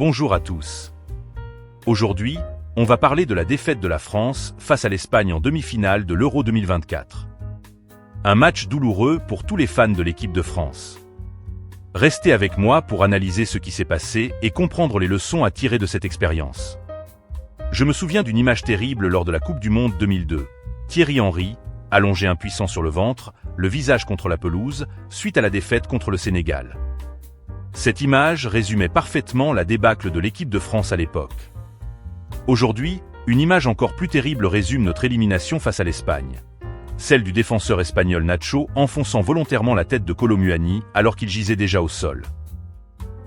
Bonjour à tous. Aujourd'hui, on va parler de la défaite de la France face à l'Espagne en demi-finale de l'Euro 2024. Un match douloureux pour tous les fans de l'équipe de France. Restez avec moi pour analyser ce qui s'est passé et comprendre les leçons à tirer de cette expérience. Je me souviens d'une image terrible lors de la Coupe du Monde 2002. Thierry Henry, allongé impuissant sur le ventre, le visage contre la pelouse, suite à la défaite contre le Sénégal. Cette image résumait parfaitement la débâcle de l'équipe de France à l'époque. Aujourd'hui, une image encore plus terrible résume notre élimination face à l'Espagne. Celle du défenseur espagnol Nacho enfonçant volontairement la tête de Kolo Muani alors qu'il gisait déjà au sol.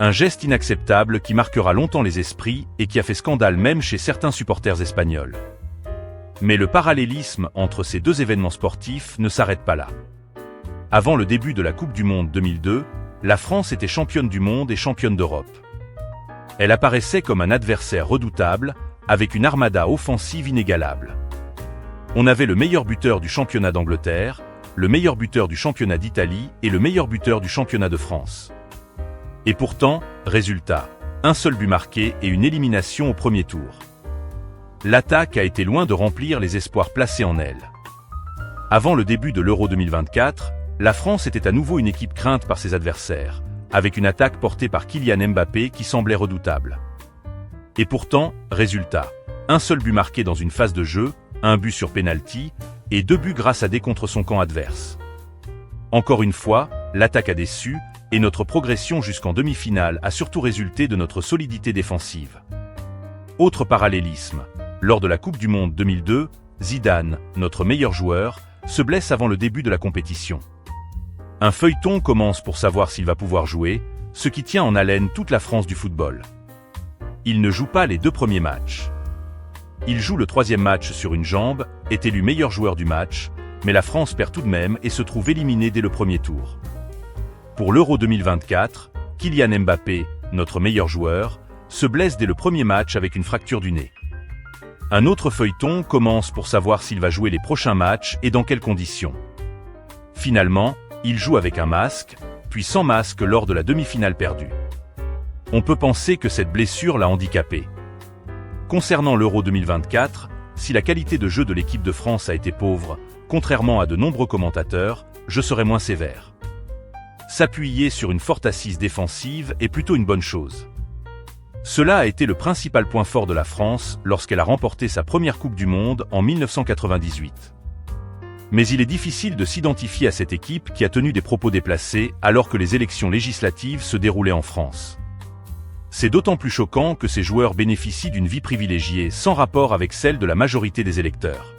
Un geste inacceptable qui marquera longtemps les esprits et qui a fait scandale même chez certains supporters espagnols. Mais le parallélisme entre ces deux événements sportifs ne s'arrête pas là. Avant le début de la Coupe du Monde 2002, la France était championne du monde et championne d'Europe. Elle apparaissait comme un adversaire redoutable, avec une armada offensive inégalable. On avait le meilleur buteur du championnat d'Angleterre, le meilleur buteur du championnat d'Italie et le meilleur buteur du championnat de France. Et pourtant, résultat, un seul but marqué et une élimination au premier tour. L'attaque a été loin de remplir les espoirs placés en elle. Avant le début de l'Euro 2024, la France était à nouveau une équipe crainte par ses adversaires, avec une attaque portée par Kylian Mbappé qui semblait redoutable. Et pourtant, résultat, un seul but marqué dans une phase de jeu, un but sur pénalty, et 2 buts grâce à des contre son camp adverse. Encore une fois, l'attaque a déçu, et notre progression jusqu'en demi-finale a surtout résulté de notre solidité défensive. Autre parallélisme, lors de la Coupe du Monde 2002, Zidane, notre meilleur joueur, se blesse avant le début de la compétition. Un feuilleton commence pour savoir s'il va pouvoir jouer, ce qui tient en haleine toute la France du football. Il ne joue pas les 2 premiers matchs. Il joue le 3e match sur une jambe, est élu meilleur joueur du match, mais la France perd tout de même et se trouve éliminée dès le premier tour. Pour l'Euro 2024, Kylian Mbappé, notre meilleur joueur, se blesse dès le premier match avec une fracture du nez. Un autre feuilleton commence pour savoir s'il va jouer les prochains matchs et dans quelles conditions. Finalement, il joue avec un masque, puis sans masque lors de la demi-finale perdue. On peut penser que cette blessure l'a handicapé. Concernant l'Euro 2024, si la qualité de jeu de l'équipe de France a été pauvre, contrairement à de nombreux commentateurs, je serai moins sévère. S'appuyer sur une forte assise défensive est plutôt une bonne chose. Cela a été le principal point fort de la France lorsqu'elle a remporté sa première Coupe du Monde en 1998. Mais il est difficile de s'identifier à cette équipe qui a tenu des propos déplacés alors que les élections législatives se déroulaient en France. C'est d'autant plus choquant que ces joueurs bénéficient d'une vie privilégiée sans rapport avec celle de la majorité des électeurs.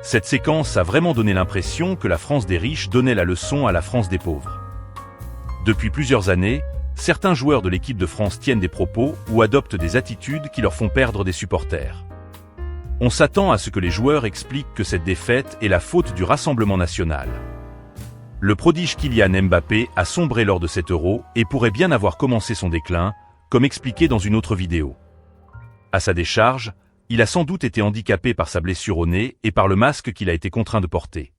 Cette séquence a vraiment donné l'impression que la France des riches donnait la leçon à la France des pauvres. Depuis plusieurs années, certains joueurs de l'équipe de France tiennent des propos ou adoptent des attitudes qui leur font perdre des supporters. On s'attend à ce que les joueurs expliquent que cette défaite est la faute du Rassemblement national. Le prodige Kylian Mbappé a sombré lors de cet Euro et pourrait bien avoir commencé son déclin, comme expliqué dans une autre vidéo. À sa décharge, il a sans doute été handicapé par sa blessure au nez et par le masque qu'il a été contraint de porter.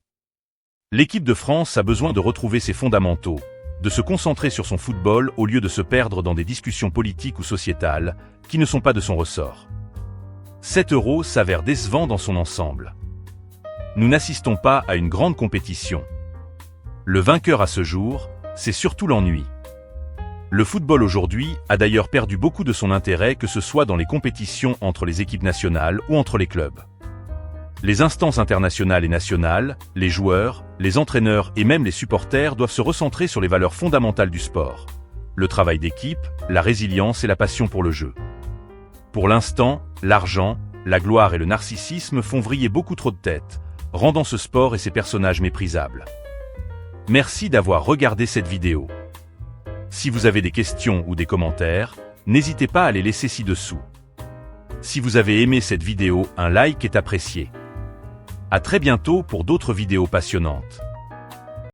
L'équipe de France a besoin de retrouver ses fondamentaux, de se concentrer sur son football au lieu de se perdre dans des discussions politiques ou sociétales qui ne sont pas de son ressort. Cet Euro s'avère décevant dans son ensemble. Nous n'assistons pas à une grande compétition. Le vainqueur à ce jour, c'est surtout l'ennui. Le football aujourd'hui a d'ailleurs perdu beaucoup de son intérêt, que ce soit dans les compétitions entre les équipes nationales ou entre les clubs. Les instances internationales et nationales, les joueurs, les entraîneurs et même les supporters doivent se recentrer sur les valeurs fondamentales du sport. Le travail d'équipe, la résilience et la passion pour le jeu. Pour l'instant, l'argent, la gloire et le narcissisme font vriller beaucoup trop de têtes, rendant ce sport et ses personnages méprisables. Merci d'avoir regardé cette vidéo. Si vous avez des questions ou des commentaires, n'hésitez pas à les laisser ci-dessous. Si vous avez aimé cette vidéo, un like est apprécié. À très bientôt pour d'autres vidéos passionnantes.